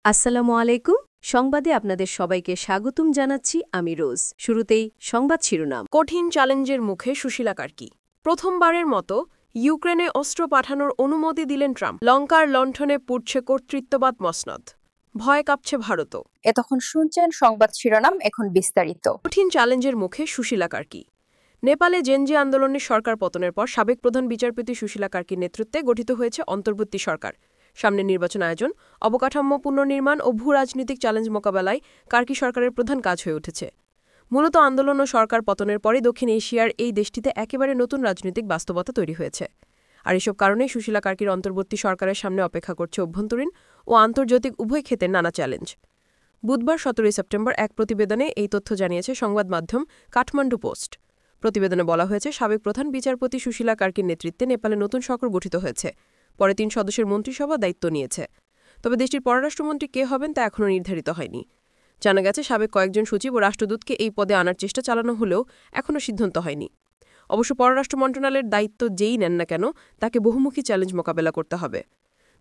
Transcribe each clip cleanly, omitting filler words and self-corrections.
আসসালামু আলাইকুম। সংবাদে আপনাদের সবাইকে স্বাগতম জানাচ্ছি আমি রোজ। শুরুতেই সংবাদ শিরোনাম। কঠিন চ্যালেঞ্জের মুখে সুশীলা কার্কি। প্রথমবারের মতো ইউক্রেনে অস্ত্র পাঠানোর অনুমতি দিলেন ট্রাম্প। লঙ্কার লণ্ঠনে পুড়ছে কর্তৃত্ববাদ মসনদ। ভয় কাঁপছে ভারতও। এতক্ষণ শুনছেন সংবাদ শিরোনাম, এখন বিস্তারিত। কঠিন চ্যালেঞ্জের মুখে সুশীলা কার্কি। নেপালে জেনজি আন্দোলনে সরকার পতনের পর সাবেক প্রধান বিচারপতি সুশীলা কার্কির নেতৃত্বে গঠিত হয়েছে অন্তর্বর্তী সরকার। সামনে নির্বাচন আয়োজন, অবকাঠামো পুনর্নির্মাণ ও ভূ রাজনৈতিক চ্যালেঞ্জ মোকাবেলায় কার্কি সরকারের প্রধান কাজ হয়ে উঠেছে। মূলত আন্দোলন ও সরকার পতনের পরে দক্ষিণ এশিয়ার এই দেশটিতে একেবারে নতুন রাজনৈতিক বাস্তবতা তৈরি হয়েছে। আর এসব কারণে সুশীলা কার্কির অন্তর্বর্তী সরকারের সামনে অপেক্ষা করছে অভ্যন্তরীণ ও আন্তর্জাতিক উভয় ক্ষেত্রে নানা চ্যালেঞ্জ। বুধবার 17 সেপ্টেম্বর এক প্রতিবেদনে এই তথ্য জানিয়েছে সংবাদ মাধ্যম কাঠমান্ডু পোস্ট। প্রতিবেদনে বলা হয়েছে, সাবেক প্রধান বিচারপতি সুশীলা কার্কির নেতৃত্বে নেপালে নতুন সরকার গঠিত হয়েছে। পরে 3 সদস্যের মন্ত্রিসভা দায়িত্ব নিয়েছে। তবে দেশটির পররাষ্ট্রমন্ত্রী কে হবেন তা এখনও নির্ধারিত হয়নি। জানা গেছে, সাবেক কয়েকজন সচিব ও রাষ্ট্রদূতকে এই পদে আনার চেষ্টা চালানো হলেও এখনও সিদ্ধান্ত হয়নি। অবশ্য পররাষ্ট্র মন্ত্রণালয়ের দায়িত্ব যেই নেন না কেন, তাকে বহুমুখী চ্যালেঞ্জ মোকাবেলা করতে হবে।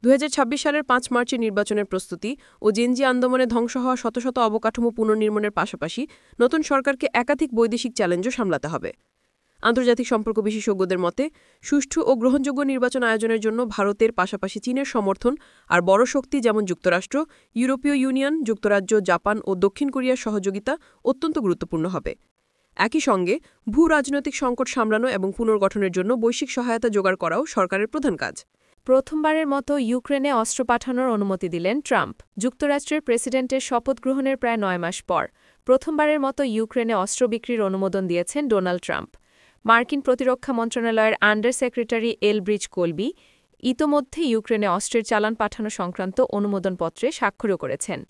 2026 সালের 5 মার্চের নির্বাচনের প্রস্তুতি ও জেনজি আন্দোলনে ধ্বংস হওয়া শত শত অবকাঠামো পুনর্নির্মাণের পাশাপাশি নতুন সরকারকে একাধিক বৈদেশিক চ্যালেঞ্জও সামলাতে হবে। আন্তর্জাতিক সম্পর্ক বিশেষজ্ঞদের মতে, সুষ্ঠু ও গ্রহণযোগ্য নির্বাচন আয়োজনের জন্য ভারতের পাশাপাশি চীনের সমর্থন আর বড় শক্তি যেমন যুক্তরাষ্ট্র, ইউরোপীয় ইউনিয়ন, যুক্তরাজ্য, জাপান ও দক্ষিণ কোরিয়ার সহযোগিতা অত্যন্ত গুরুত্বপূর্ণ হবে। একই সঙ্গে ভূ রাজনৈতিক সংকট সামলানো এবং পুনর্গঠনের জন্য বৈশ্বিক সহায়তা জোগাড় করাও সরকারের প্রধান কাজ। প্রথমবারের মতো ইউক্রেনে অস্ত্র পাঠানোর অনুমতি দিলেন ট্রাম্প। যুক্তরাষ্ট্রের প্রেসিডেন্টের শপথ গ্রহণের প্রায় 9 মাস পর প্রথমবারের মতো ইউক্রেনে অস্ত্র বিক্রির অনুমোদন দিয়েছেন ডোনাল্ড ট্রাম্প। মার্কিন প্রতিরক্ষা মন্ত্রণালয়ের আন্ডার সেক্রেটারি এলব্রিজ কোলবি ইতোমধ্যে ইউক্রেনে অস্ত্রের চালান পাঠানো সংক্রান্ত অনুমোদনপত্রে স্বাক্ষরও করেছেন।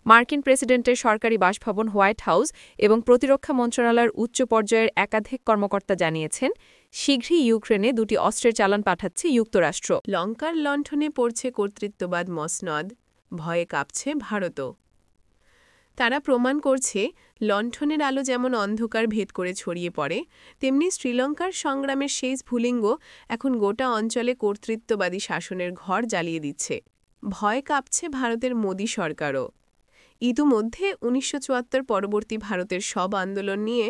মার্কিন প্রেসিডেন্টের সরকারি বাসভবন হোয়াইট হাউস এবং প্রতিরক্ষা মন্ত্রণালয়ের উচ্চ পর্যায়ের একাধিক কর্মকর্তা জানিয়েছেন, শীঘ্রই ইউক্রেনে 2টি অস্ত্রের চালান পাঠাচ্ছে যুক্তরাষ্ট্র। লঙ্কার লণ্ঠনে পড়ছে কর্তৃত্ববাদ মসনদ। ভয়ে কাঁপছে ভারতও। তারা প্রমাণ করছে, লণ্ঠনের আলো যেমন অন্ধকার ভেদ করে ছড়িয়ে পড়ে, তেমনি শ্রীলঙ্কার সংগ্রামের শেষ স্ফুলিঙ্গ এখন গোটা অঞ্চলে কর্তৃত্ববাদী শাসনের ঘর জ্বালিয়ে দিচ্ছে। ভয় কাঁপছে ভারতের মোদী সরকারও। ইতিমধ্যে 1974 পরবর্তী ভারতের সব আন্দোলন নিয়ে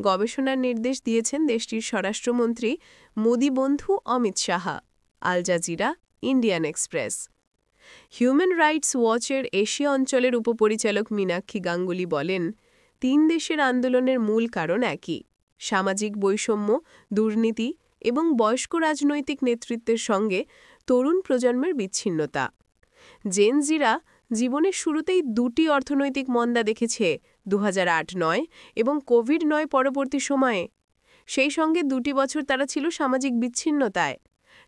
গবেষণার নির্দেশ দিয়েছেন দেশটির স্বরাষ্ট্রমন্ত্রী মোদী বন্ধু Amit Shah. Al Jazeera, Indian Express. Human rights ওয়াচের এশিয়া অঞ্চলের উপপরিচালক মীনাক্ষী গাঙ্গুলি বলেন, 3 দেশের আন্দোলনের মূল কারণ একই: সামাজিক বৈষম্য, দুর্নীতি এবং বয়স্ক রাজনৈতিক নেতৃত্বের সঙ্গে তরুণ প্রজন্মের বিচ্ছিন্নতা। জেনজিরা জীবনের শুরুতেই 2টি অর্থনৈতিক মন্দা দেখেছে, 2008-9 এবং কোভিড-9 পরবর্তী সময়ে। সেই সঙ্গে 2টি বছর তারা ছিল সামাজিক বিচ্ছিন্নতায়।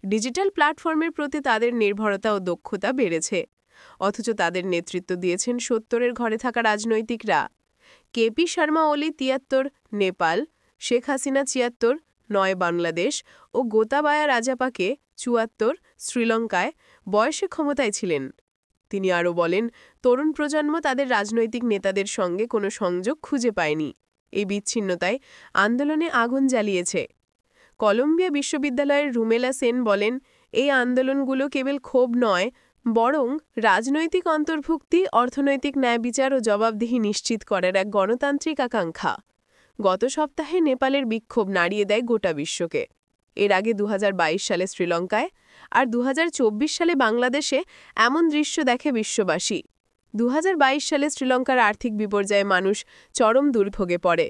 ডিজিটাল প্ল্যাটফর্মের প্রতি তাদের নির্ভরতা ও দক্ষতা বেড়েছে। অথচ তাদের নেতৃত্ব দিয়েছেন 70-এর ঘরে থাকা রাজনৈতিকরা। কেপি শর্মা ওলি 73, নেপাল; শেখ হাসিনা 76, 9 বাংলাদেশ ও গোতাবায়া রাজাপাকে 74, শ্রীলঙ্কায় বয়সে ক্ষমতায় ছিলেন। তিনি আরও বলেন, তরুণ প্রজন্ম তাদের রাজনৈতিক নেতাদের সঙ্গে কোনো সংযোগ খুঁজে পায়নি। এই বিচ্ছিন্নতায় আন্দোলনে আগুন জ্বালিয়েছে। কলম্বিয়া বিশ্ববিদ্যালয়ের রুমেলা সেন বলেন, এই আন্দোলনগুলো কেবল ক্ষোভ নয়, বরং রাজনৈতিক অন্তর্ভুক্তি, অর্থনৈতিক ন্যায়বিচার ও জবাবদিহি নিশ্চিত করার এক গণতান্ত্রিক আকাঙ্ক্ষা। গত সপ্তাহে নেপালের বিক্ষোভ নাড়িয়ে দেয় গোটা বিশ্বকে। এর আগে 2022 সালে শ্রীলঙ্কায় আর 2024 সালে বাংলাদেশে এমন দৃশ্য দেখে বিশ্ববাসী। 2022 সালে শ্রীলঙ্কার আর্থিক বিপর্যয়ে মানুষ চরম দুর্ভোগে পড়ে।